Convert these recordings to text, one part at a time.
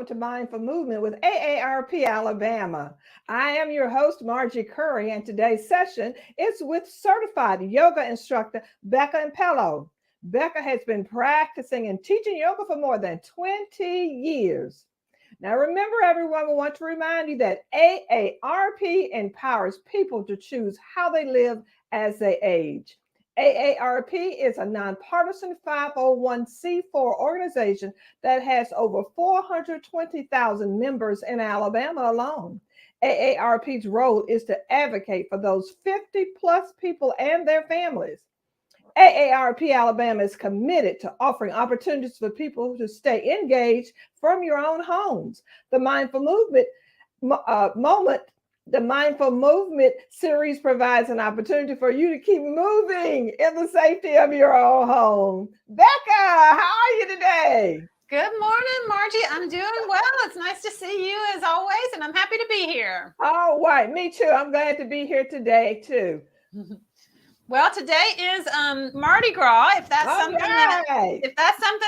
to Mindful Movement with AARP Alabama. I am your host, Margie Curry, and today's session is with certified yoga instructor Becca Impello. Becca has been practicing and teaching yoga for more than 20 years. Now, remember, everyone, we want to remind you that AARP empowers people to choose how they live as they age. AARP is a nonpartisan 501c4 organization that has over 420,000 members in Alabama alone. AARP's role is to advocate for those 50 plus people and their families. AARP Alabama is committed to offering opportunities for people to stay engaged from your own homes. The Mindful Movement the Mindful Movement series provides an opportunity for you to keep moving in the safety of your own home. Becca, how are you today? Good morning, Margie. I'm doing well. It's nice to see you as always, and I'm happy to be here. All right, me too. I'm glad to be here today too. Well, today is Mardi Gras. If that's something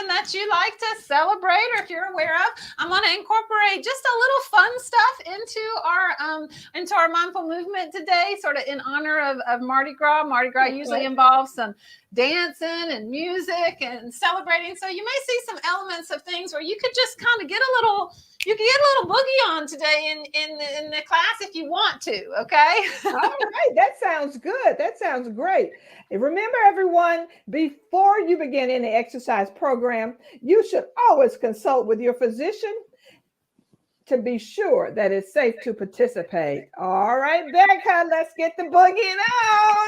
that you like to celebrate, or if you're aware of, I'm going to incorporate just a little fun stuff into our mindful movement today, sort of in honor of Mardi Gras. Mardi Gras usually involves some dancing and music and celebrating. So you may see some elements of things where you could just kind of get a little boogie on today in the class if you want to, okay? All right, that sounds good. That sounds great. And remember, everyone, before you begin any exercise program, you should always consult with your physician to be sure that it's safe to participate. All right, Becca, let's get the boogie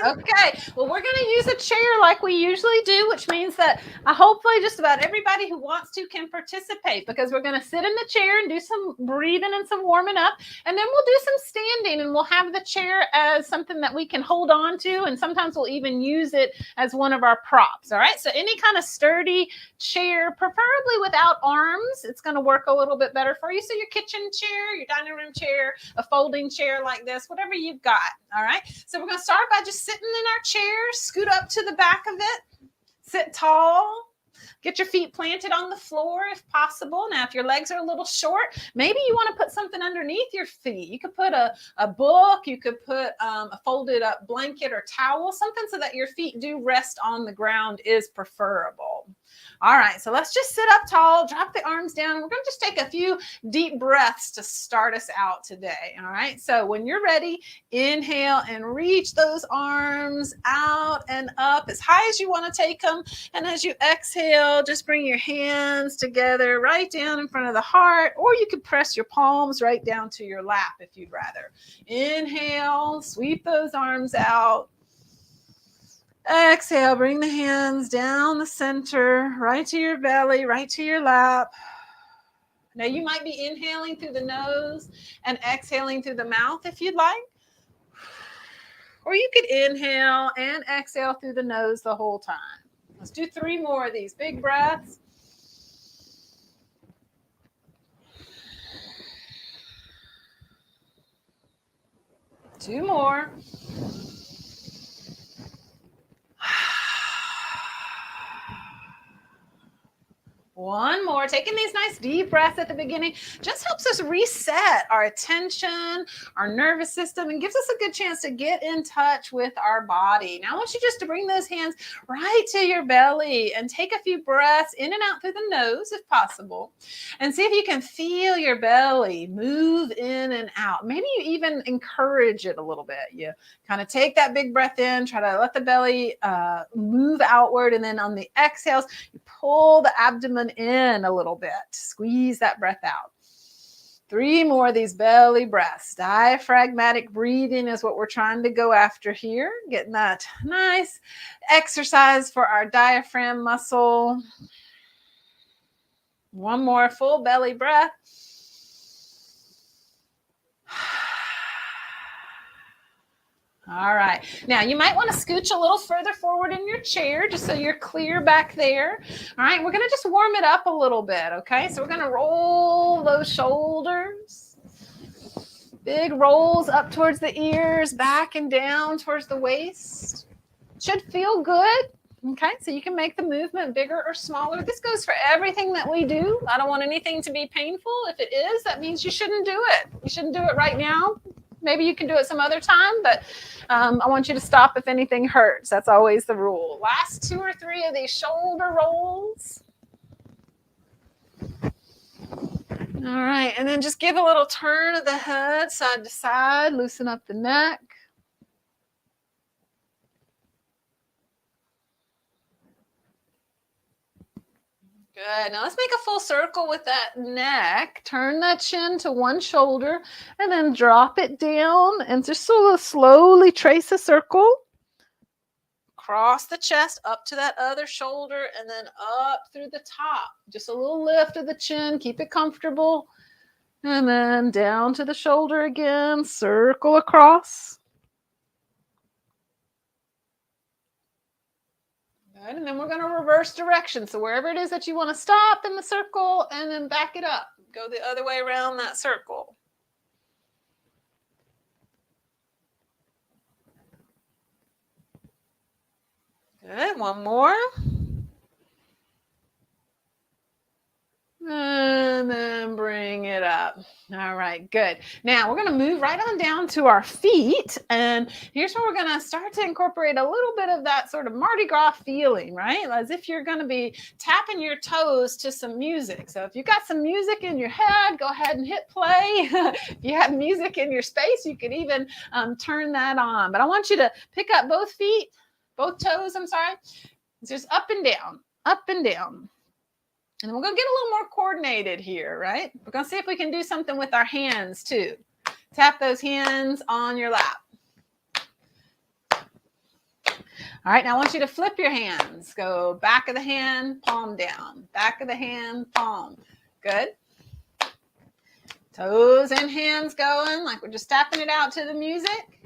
on. Okay, well, we're going to use a chair like we usually do, which means that hopefully just about everybody who wants to can participate, because we're going to sit in the chair and do some breathing and some warming up, and then we'll do some standing, and we'll have the chair as something that we can hold on to, and sometimes we'll even use it as one of our props. All right, so any kind of sturdy chair, preferably without arms, it's going to work a little bit better for you. So your kitchen chair, your dining room chair, a folding chair like this, whatever you've got. All right. So we're going to start by just sitting in our chair, scoot up to the back of it, sit tall, get your feet planted on the floor if possible. Now, if your legs are a little short, maybe you want to put something underneath your feet. You could put a book, you could put a folded up blanket or towel, something so that your feet do rest on the ground is preferable. All right, so let's just sit up tall, drop the arms down. We're going to just take a few deep breaths to start us out today. All right, so when you're ready, inhale and reach those arms out and up as high as you want to take them. And as you exhale, just bring your hands together right down in front of the heart, or you could press your palms right down to your lap if you'd rather. Inhale, sweep those arms out. Exhale, bring the hands down the center, right to your belly, right to your lap. Now you might be inhaling through the nose and exhaling through the mouth if you'd like. Or you could inhale and exhale through the nose the whole time. Let's do 3 more of these big breaths. Two more. One more. Taking these nice deep breaths at the beginning just helps us reset our attention, our nervous system, and gives us a good chance to get in touch with our body. Now, I want you just to bring those hands right to your belly and take a few breaths in and out through the nose if possible. And see if you can feel your belly move in and out. Maybe you even encourage it a little bit. You kind of take that big breath in, try to let the belly move outward, and then on the exhales, you pull the abdomen in a little bit. Squeeze that breath out. 3 more of these belly breaths. Diaphragmatic breathing is what we're trying to go after here. Getting that nice exercise for our diaphragm muscle. 1 more full belly breath. All right. Now, you might want to scooch a little further forward in your chair just so you're clear back there. All right. We're going to just warm it up a little bit, okay? So we're going to roll those shoulders. Big rolls up towards the ears, back and down towards the waist. Should feel good. Okay, so you can make the movement bigger or smaller. This goes for everything that we do. I don't want anything to be painful. If it is, that means you shouldn't do it. You shouldn't do it right now. Maybe you can do it some other time, but I want you to stop if anything hurts. That's always the rule. Last 2 or 3 of these shoulder rolls. All right, and then just give a little turn of the head side to side, loosen up the neck. Good. Now let's make a full circle with that neck. Turn that chin to one shoulder and then drop it down and just sort of slowly trace a circle. Cross the chest up to that other shoulder and then up through the top. Just a little lift of the chin. Keep it comfortable. And then down to the shoulder again. Circle across. Good. And then we're going to reverse direction. So wherever it is that you want to stop in the circle and then back it up. Go the other way around that circle. Good. One more. And then bring it up. All right, good. Now we're going to move right on down to our feet. And here's where we're going to start to incorporate a little bit of that sort of Mardi Gras feeling, right? As if you're going to be tapping your toes to some music. So if you've got some music in your head, go ahead and hit play. If you have music in your space, you could even turn that on. But I want you to pick up both feet, both toes, I'm sorry. It's just up and down, up and down. And then we're going to get a little more coordinated here, right? We're going to see if we can do something with our hands too. Tap those hands on your lap. All right, now I want you to flip your hands. Go back of the hand, palm down. Back of the hand, palm. Good. Toes and hands going like we're just tapping it out to the music.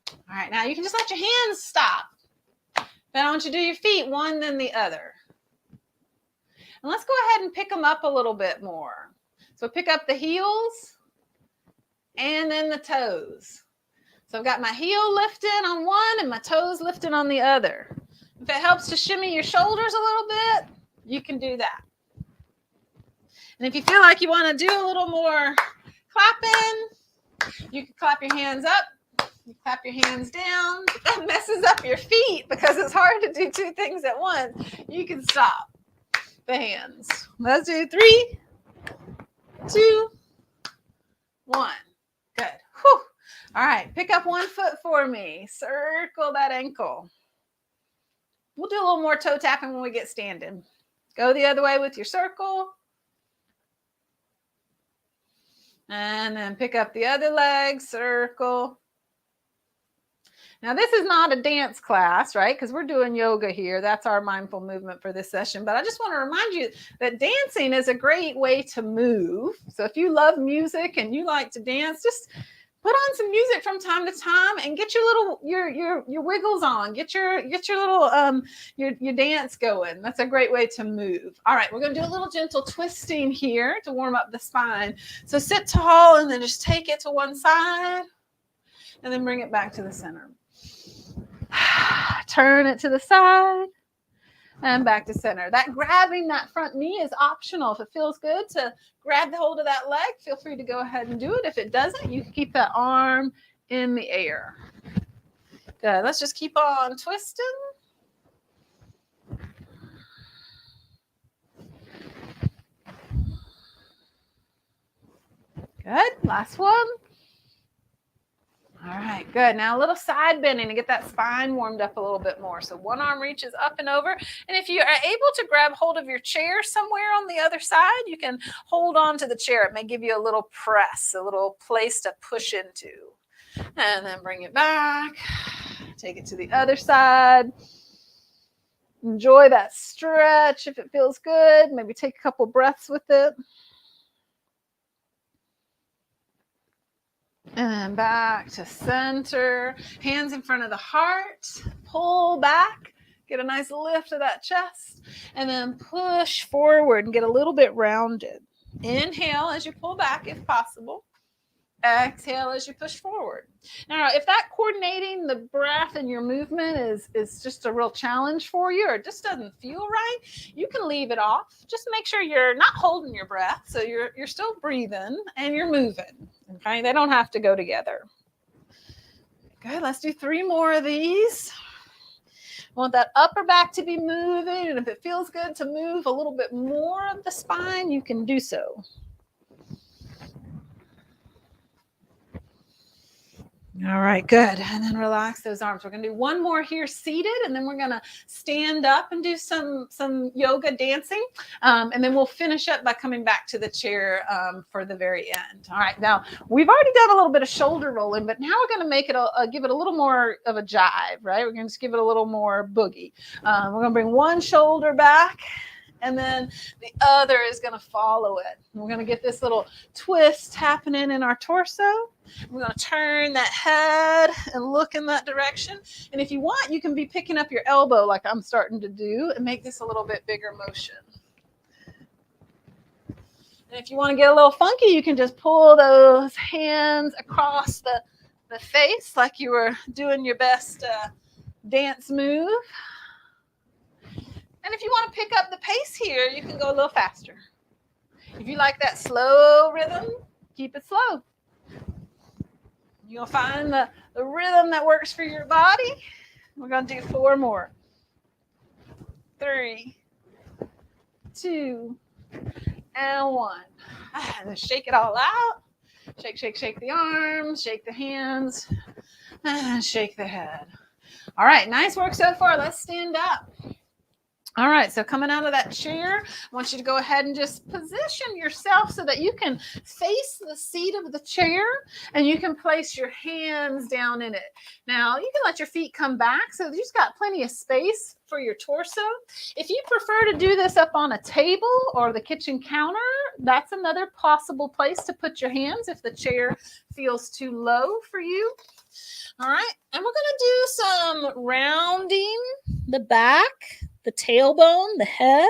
All right, now you can just let your hands stop. Then I want you to do your feet one, then the other. And let's go ahead and pick them up a little bit more. So pick up the heels and then the toes. So I've got my heel lifted on one and my toes lifted on the other. If it helps to shimmy your shoulders a little bit, you can do that. And if you feel like you want to do a little more clapping, you can clap your hands up, you clap your hands down. If that messes up your feet because it's hard to do 2 things at once, you can stop the hands. Let's do 3, 2, 1. Good. Whew. All right, pick up one foot for me. Circle that ankle. We'll do a little more toe tapping when we get standing. Go the other way with your circle. And then pick up the other leg, circle. Now, this is not a dance class, right? Because we're doing yoga here. That's our mindful movement for this session. But I just want to remind you that dancing is a great way to move. So if you love music and you like to dance, just put on some music from time to time and get your little your wiggles on. Get your little your dance going. That's a great way to move. All right, we're going to do a little gentle twisting here to warm up the spine. So sit tall and then just take it to one side and then bring it back to the center. Turn it to the side and back to center. That grabbing that front knee is optional. If it feels good to grab the hold of that leg, feel free to go ahead and do it. If it doesn't, you can keep that arm in the air. Good. Let's just keep on twisting. Good. Last one. All right, good. Now a little side bending to get that spine warmed up a little bit more. So one arm reaches up and over. And if you are able to grab hold of your chair somewhere on the other side, you can hold on to the chair. It may give you a little press, a little place to push into. And then bring it back. Take it to the other side. Enjoy that stretch if it feels good. Maybe take a couple breaths with it. And back to center. Hands in front of the heart. Pull back. Get a nice lift of that chest. And then push forward and get a little bit rounded. Inhale as you pull back if possible. Exhale as you push forward. Now, if that coordinating the breath and your movement is just a real challenge for you, or it just doesn't feel right, you can leave it off. Just make sure you're not holding your breath, so you're still breathing and you're moving. Okay, they don't have to go together. Good. Let's do 3 more of these. Want that upper back to be moving, and if it feels good to move a little bit more of the spine, you can do so. All right, good. And then relax those arms. We're going to do 1 more here seated, and then we're going to stand up and do some yoga dancing. And then we'll finish up by coming back to the chair for the very end. All right, now we've already done a little bit of shoulder rolling, but now we're going to make it give it a little more of a jive, right? We're going to just give it a little more boogie. We're going to bring one shoulder back, and then the other is going to follow it. We're going to get this little twist happening in our torso. We're going to turn that head and look in that direction. And if you want, you can be picking up your elbow like I'm starting to do and make this a little bit bigger motion. And if you want to get a little funky, you can just pull those hands across the face like you were doing your best dance move. And if you want to pick up the pace here, you can go a little faster. If you like that slow rhythm, keep it slow. You'll find the rhythm that works for your body. We're going to do 4 more. 3, 2, and 1. And then shake it all out. Shake, shake, shake the arms, shake the hands, and shake the head. All right, nice work so far. Let's stand up. All right, so coming out of that chair, I want you to go ahead and just position yourself so that you can face the seat of the chair and you can place your hands down in it. Now, you can let your feet come back so you've got plenty of space for your torso. If you prefer to do this up on a table or the kitchen counter, that's another possible place to put your hands if the chair feels too low for you. All right, and we're going to do some rounding the back, the tailbone, the head,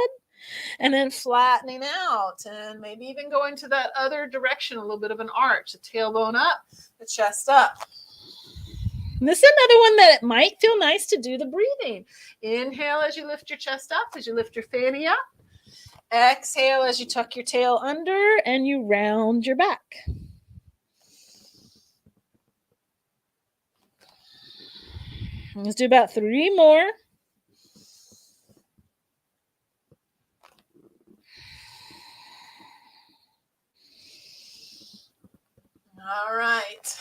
and then flattening out and maybe even going to that other direction, a little bit of an arch, the tailbone up, the chest up. And this is another one that it might feel nice to do the breathing. Inhale as you lift your chest up, as you lift your fanny up. Exhale as you tuck your tail under and you round your back. Let's do about 3 more. All right.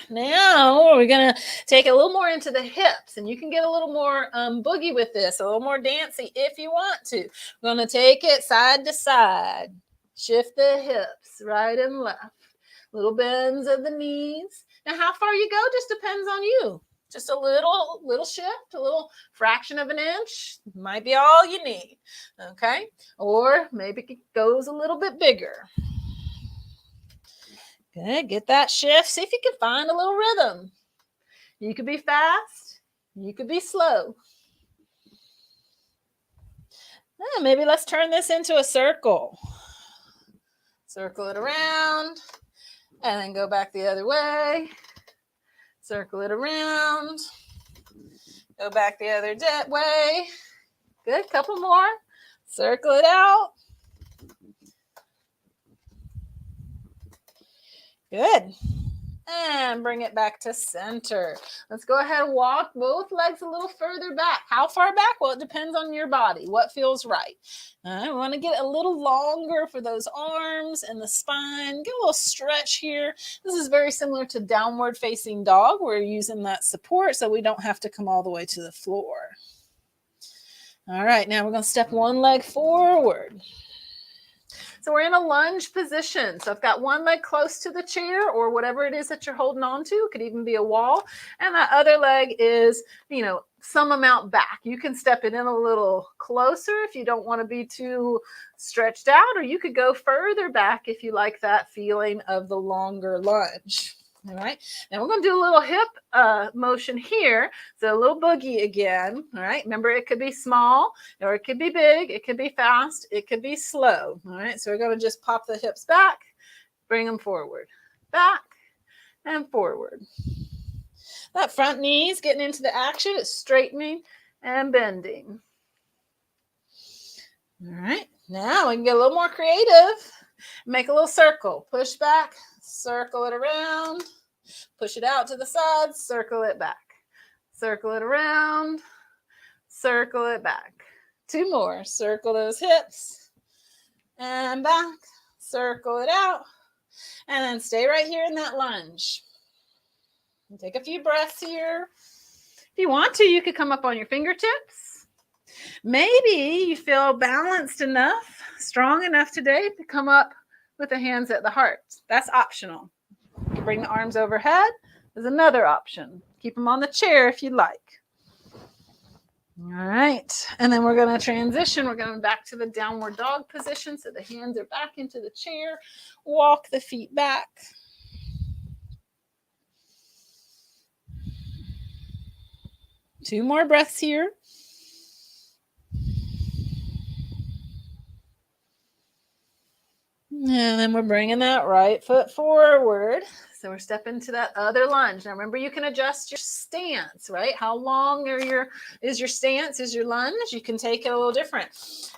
Now we're going to take a little more into the hips, and you can get a little more boogie with this, a little more dancey if you want to. We're going to take it side to side. Shift the hips right and left. Little bends of the knees. Now how far you go just depends on you. Just a little shift, a little fraction of an inch might be all you need. Okay? Or maybe it goes a little bit bigger. Good. Get that shift. See if you can find a little rhythm. You could be fast. You could be slow. Maybe let's turn this into a circle. Circle it around and then go back the other way. Circle it around. Go back the other way. Good. Couple more. Circle it out. Good. And bring it back to center. Let's go ahead and walk both legs a little further back. How far back? Well, it depends on your body. What feels right? I want to get a little longer for those arms and the spine. Get a little stretch here. This is very similar to downward facing dog. We're using that support so we don't have to come all the way to the floor. All right, now we're going to step one leg forward. So we're in a lunge position. So I've got one leg close to the chair or whatever it is that you're holding on to. It could even be a wall. And that other leg is, some amount back. You can step it in a little closer if you don't want to be too stretched out, or you could go further back if you like that feeling of the longer lunge. All right. Now we're going to do a little hip motion here. So a little boogie again. All right. Remember, it could be small or it could be big. It could be fast. It could be slow. All right. So we're going to just pop the hips back, bring them forward, back, and forward. That front knee is getting into the action. It's straightening and bending. All right, now we can get a little more creative. Make a little circle. Push back, circle it around, push it out to the sides, circle it back. Circle it around, circle it back. 2 more. Circle those hips and back, circle it out, and then stay right here in that lunge. And take a few breaths here. If you want to, you could come up on your fingertips. Maybe you feel balanced enough, strong enough today to come up with the hands at the heart. That's optional. You can bring the arms overhead. There's another option. Keep them on the chair if you'd like. All right. And then we're going to transition. We're going back to the downward dog position. So the hands are back into the chair. Walk the feet back. Two more breaths here. And then we're bringing that right foot forward. So we're stepping to that other lunge. Now remember, you can adjust your stance, right? How long is your stance, is your lunge? You can take it a little different.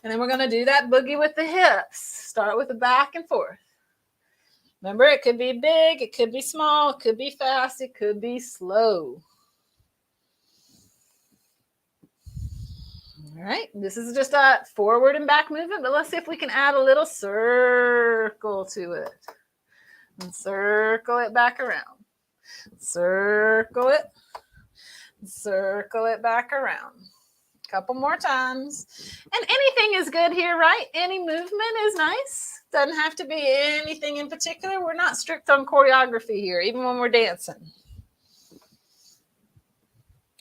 And then we're going to do that boogie with the hips. Start with the back and forth. Remember, it could be big, it could be small, it could be fast, it could be slow. All right, this is just a forward and back movement, but let's see if we can add a little circle to it. And circle it back around. Circle it. Circle it back around. A couple more times. And anything is good here, right? Any movement is nice. Doesn't have to be anything in particular. We're not strict on choreography here, even when we're dancing.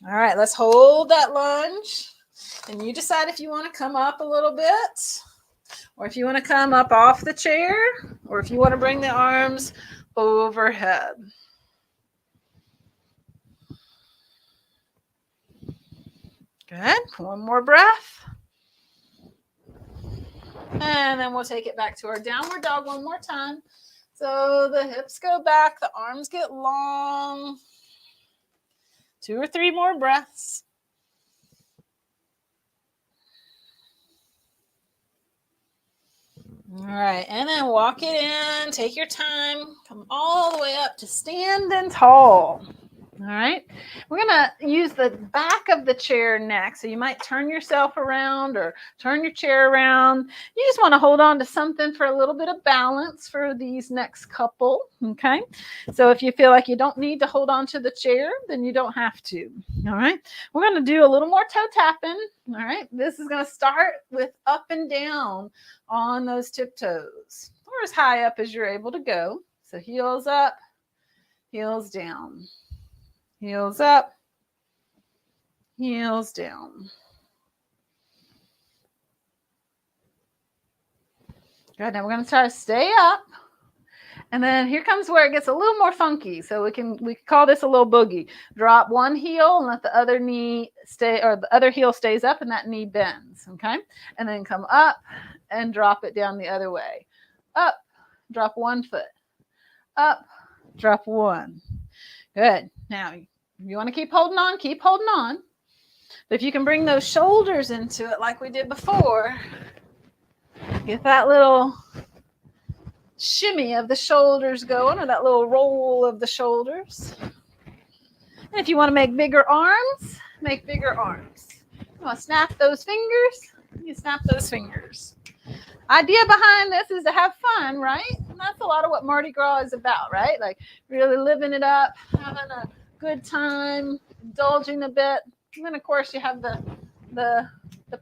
All right, let's hold that lunge. And you decide if you want to come up a little bit, or if you want to come up off the chair, or if you want to bring the arms overhead. Good. One more breath. And then we'll take it back to our downward dog one more time. So the hips go back, the arms get long. 2 or 3 more breaths. All right, and then walk it in, take your time, come all the way up to standing tall. All right, we're going to use the back of the chair next. So you might turn yourself around or turn your chair around. You just want to hold on to something for a little bit of balance for these next couple. Okay, so if you feel like you don't need to hold on to the chair, then you don't have to. All right, we're going to do a little more toe tapping. All right, this is going to start with up and down on those tiptoes, or as high up as you're able to go. So heels up, heels down. Heels up, heels down. Good. Now we're going to try to stay up. And then here comes where it gets a little more funky. So we can call this a little boogie. Drop one heel and let the other knee stay, or the other heel stays up and that knee bends. Okay. And then come up and drop it down the other way. Up, drop one foot. Up, drop one. Good. Now, if you want to keep holding on, keep holding on. But if you can bring those shoulders into it like we did before, get that little shimmy of the shoulders going, or that little roll of the shoulders. And if you want to make bigger arms, make bigger arms. You want to snap those fingers, you snap those fingers. Idea behind this is to have fun, right? And that's a lot of what Mardi Gras is about, right? Like really living it up, having a good time, indulging a bit. And then of course you have the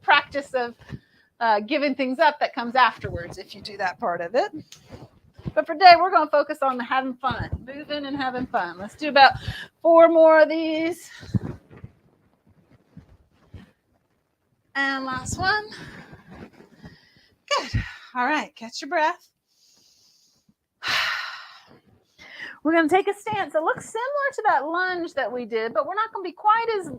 practice of giving things up that comes afterwards if you do that part of it. But for today, we're going to focus on having fun, moving and having fun. Let's do about 4 more of these. And last one. Good. All right, catch your breath. We're going to take a stance that looks similar to that lunge that we did, but we're not going to be quite as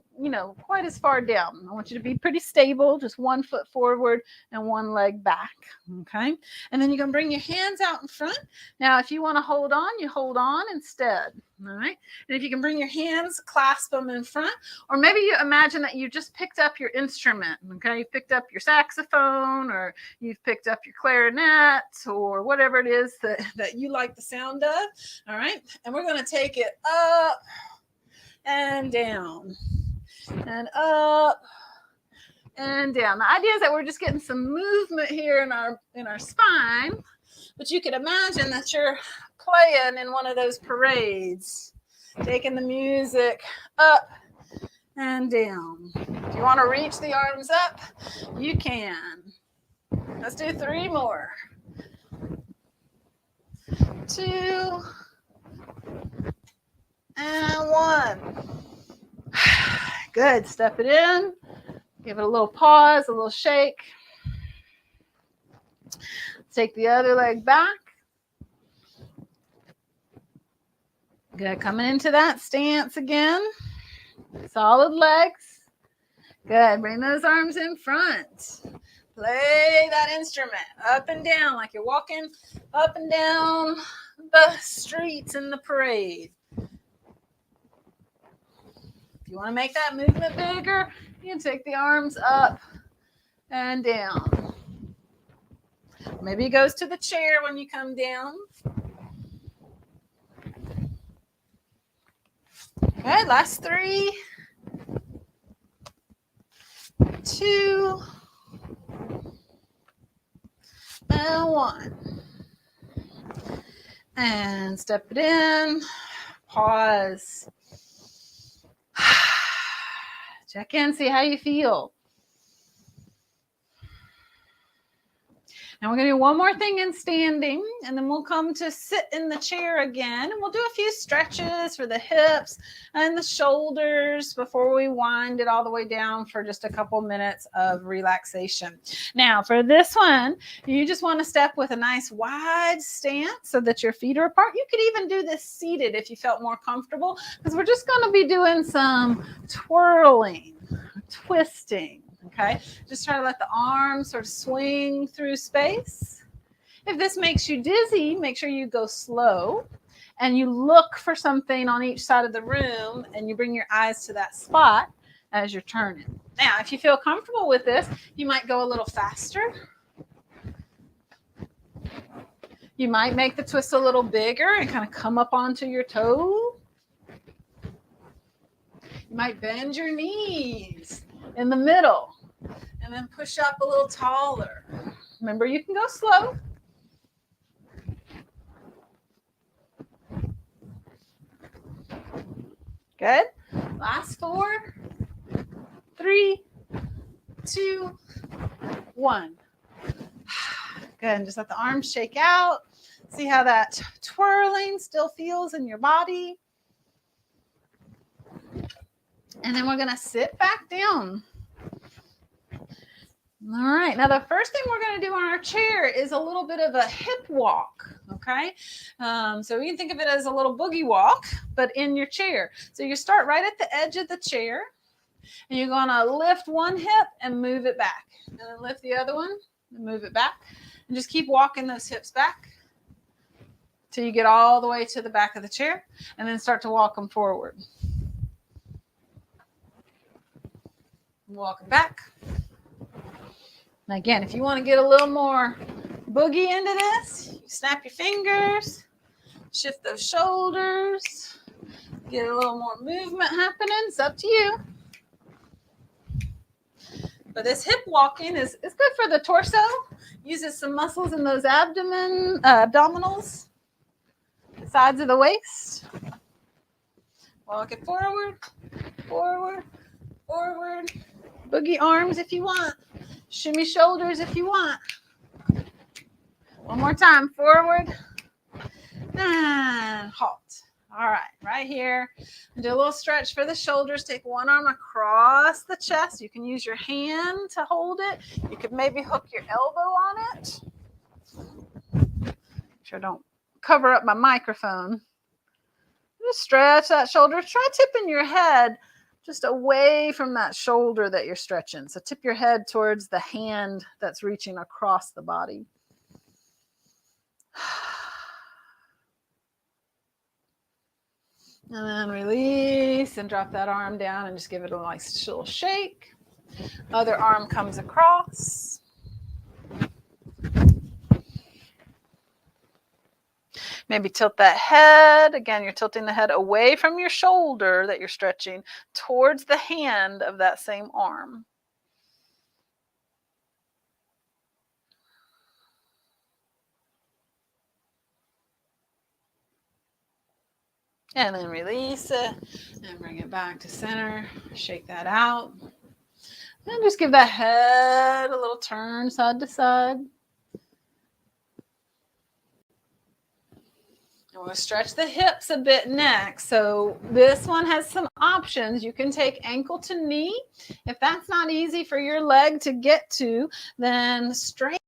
quite as far down. I want you to be pretty stable, just 1 foot forward and 1 leg back. Okay. And then you're going to bring your hands out in front. Now, if you want to hold on, you hold on instead. All right. And if you can bring your hands, clasp them in front, or maybe you imagine that you just picked up your instrument. Okay. You picked up your saxophone, or you've picked up your clarinet, or whatever it is that you like the sound of. All right. And we're going to take it up and down and up and down. The idea is that we're just getting some movement here in our spine, but you could imagine that you're playing in one of those parades, taking the music up and down. If you want to reach the arms up, you can. Let's do 3 more. 2 and 1. Good. Step it in. Give it a little pause, a little shake. Take the other leg back. Good. Coming into that stance again. Solid legs. Good. Bring those arms in front. Play that instrument up and down like you're walking up and down the streets in the parade. If you want to make that movement bigger, you can take the arms up and down. Maybe it goes to the chair when you come down. Okay, last 3, 2, and 1. And step it in. Pause. Check in, see how you feel. Now we're going to do one more thing in standing, and then we'll come to sit in the chair again, and we'll do a few stretches for the hips and the shoulders before we wind it all the way down for just a couple minutes of relaxation. Now for this one, you just want to step with a nice wide stance so that your feet are apart. You could even do this seated if you felt more comfortable, because we're just going to be doing some twirling, twisting. Okay, just try to let the arms sort of swing through space. If this makes you dizzy, make sure you go slow and you look for something on each side of the room and you bring your eyes to that spot as you're turning. Now, if you feel comfortable with this, you might go a little faster. You might make the twist a little bigger and kind of come up onto your toe. You might bend your knees in the middle and then push up a little taller. Remember, you can go slow. Good. Last 4, 3, 2, 1. Good. And just let the arms shake out. See how that twirling still feels in your body. And then we're going to sit back down. All right. Now, the first thing we're going to do on our chair is a little bit of a hip walk. Okay. So we can think of it as a little boogie walk, but in your chair. So you start right at the edge of the chair, and you're going to lift one hip and move it back. And then lift the other one and move it back. And just keep walking those hips back till you get all the way to the back of the chair, and then start to walk them forward. Walking back. And again, if you want to get a little more boogie into this, you snap your fingers, shift those shoulders, get a little more movement happening. It's up to you. But this hip walking is good for the torso. Uses some muscles in those abdominals, the sides of the waist. Walk it forward, forward, forward. Boogie arms if you want. Shimmy shoulders if you want. One more time. Forward and halt. All right, right here. Do a little stretch for the shoulders. Take one arm across the chest. You can use your hand to hold it. You could maybe hook your elbow on it. Make sure I don't cover up my microphone. Just stretch that shoulder. Try tipping your head just away from that shoulder that you're stretching. So tip your head towards the hand that's reaching across the body. And then release and drop that arm down and just give it a nice little shake. Other arm comes across. Maybe tilt that head. Again, you're tilting the head away from your shoulder that you're stretching towards the hand of that same arm. And then release it and bring it back to center. Shake that out. And just give that head a little turn side to side. And we'll stretch the hips a bit next. So this one has some options. You can take ankle to knee. If that's not easy for your leg to get to, then straighten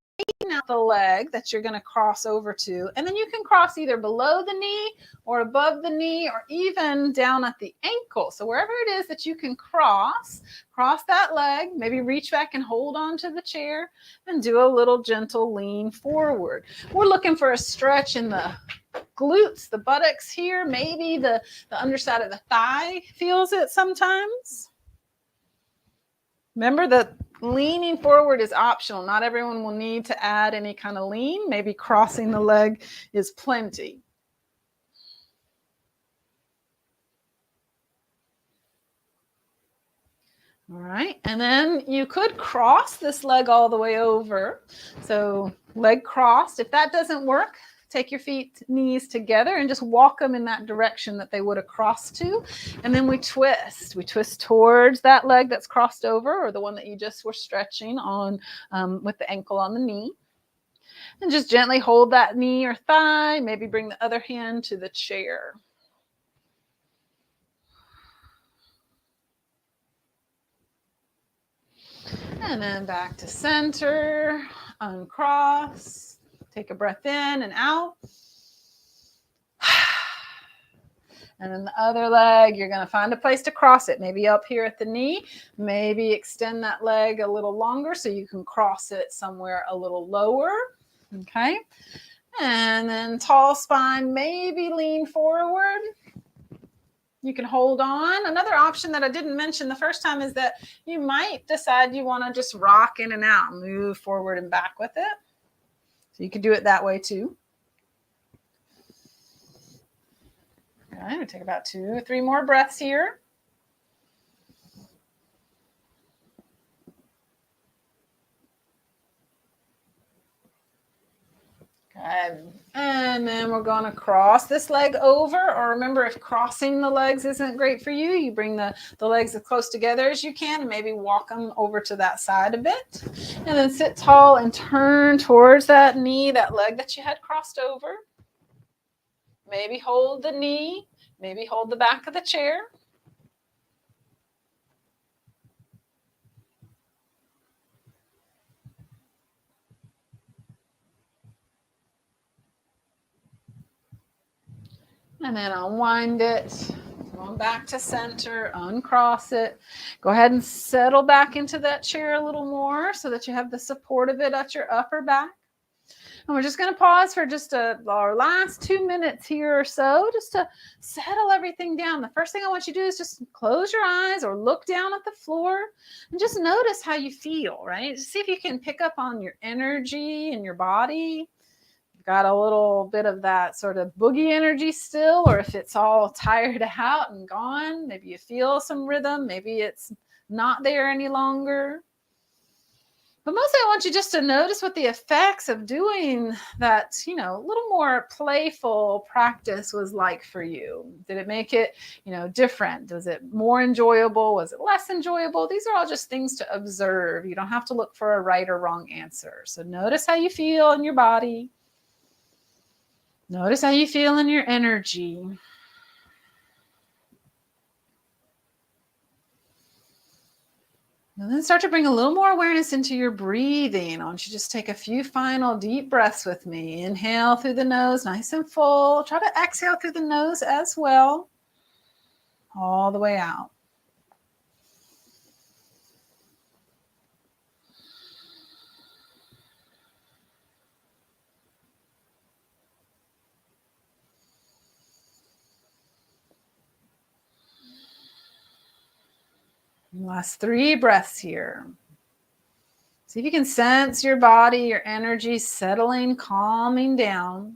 out the leg that you're going to cross over to. And then you can cross either below the knee or above the knee or even down at the ankle. So wherever it is that you can cross that leg, maybe reach back and hold on to the chair and do a little gentle lean forward. We're looking for a stretch in the glutes, the buttocks here, maybe the underside of the thigh feels it sometimes. Remember that leaning forward is optional. Not everyone will need to add any kind of lean. Maybe crossing the leg is plenty. All right, and then you could cross this leg all the way over. So leg crossed. If that doesn't work, take your knees together and just walk them in that direction that they would have crossed to. And then we twist. We twist towards that leg that's crossed over, or the one that you just were stretching on with the ankle on the knee. And just gently hold that knee or thigh. Maybe bring the other hand to the chair. And then back to center, uncross, take a breath in and out. And then the other leg, you're going to find a place to cross it, maybe up here at the knee, maybe extend that leg a little longer so you can cross it somewhere a little lower. Okay. And then tall spine, maybe lean forward. You can hold on. Another option that I didn't mention the first time is that you might decide you want to just rock in and out and move forward and back with it. So you can do it that way too. Okay, we'll take about 2 or 3 more breaths here. Good. And then we're going to cross this leg over. Or remember, if crossing the legs isn't great for you, you bring the legs as close together as you can and maybe walk them over to that side a bit. And then sit tall and turn towards that knee, that leg that you had crossed over. Maybe hold the knee. Maybe hold the back of the chair. And then unwind it, going back to center, uncross it. Go ahead and settle back into that chair a little more so that you have the support of it at your upper back. And we're just going to pause for just our last 2 minutes here or so, just to settle everything down. The first thing I want you to do is just close your eyes or look down at the floor and just notice how you feel, right? Just see if you can pick up on your energy in your body. Got a little bit of that sort of boogie energy still, or if it's all tired out and gone, maybe you feel some rhythm, maybe it's not there any longer. But mostly I want you just to notice what the effects of doing that, a little more playful practice was like for you. Did it make it, different? Was it more enjoyable? Was it less enjoyable? These are all just things to observe. You don't have to look for a right or wrong answer. So notice how you feel in your body. Notice how you feel in your energy. And then start to bring a little more awareness into your breathing. I want you to just take a few final deep breaths with me. Inhale through the nose, nice and full. Try to exhale through the nose as well, all the way out. Last 3 breaths here. See if you can sense your body, your energy settling, calming down.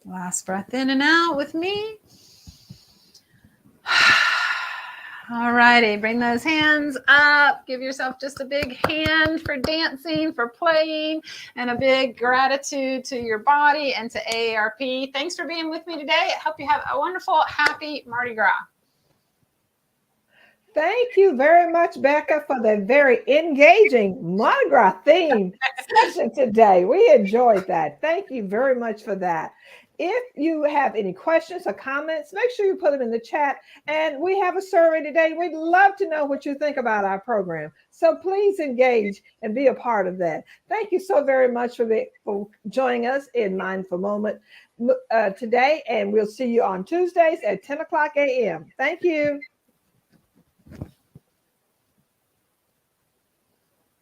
Last breath in and out with me. All righty, bring those hands up. Give yourself just a big hand for dancing, for playing, and a big gratitude to your body and to AARP. Thanks for being with me today. I hope you have a wonderful, happy Mardi Gras. Thank you very much, Becca, for the very engaging Mardi Gras theme session today. We enjoyed that. Thank you very much for that. If you have any questions or comments, make sure you put them in the chat. And we have a survey today. We'd love to know what you think about our program. So please engage and be a part of that. Thank you so very much for joining us in Mindful Moment today. And we'll see you on Tuesdays at 10 o'clock a.m. Thank you.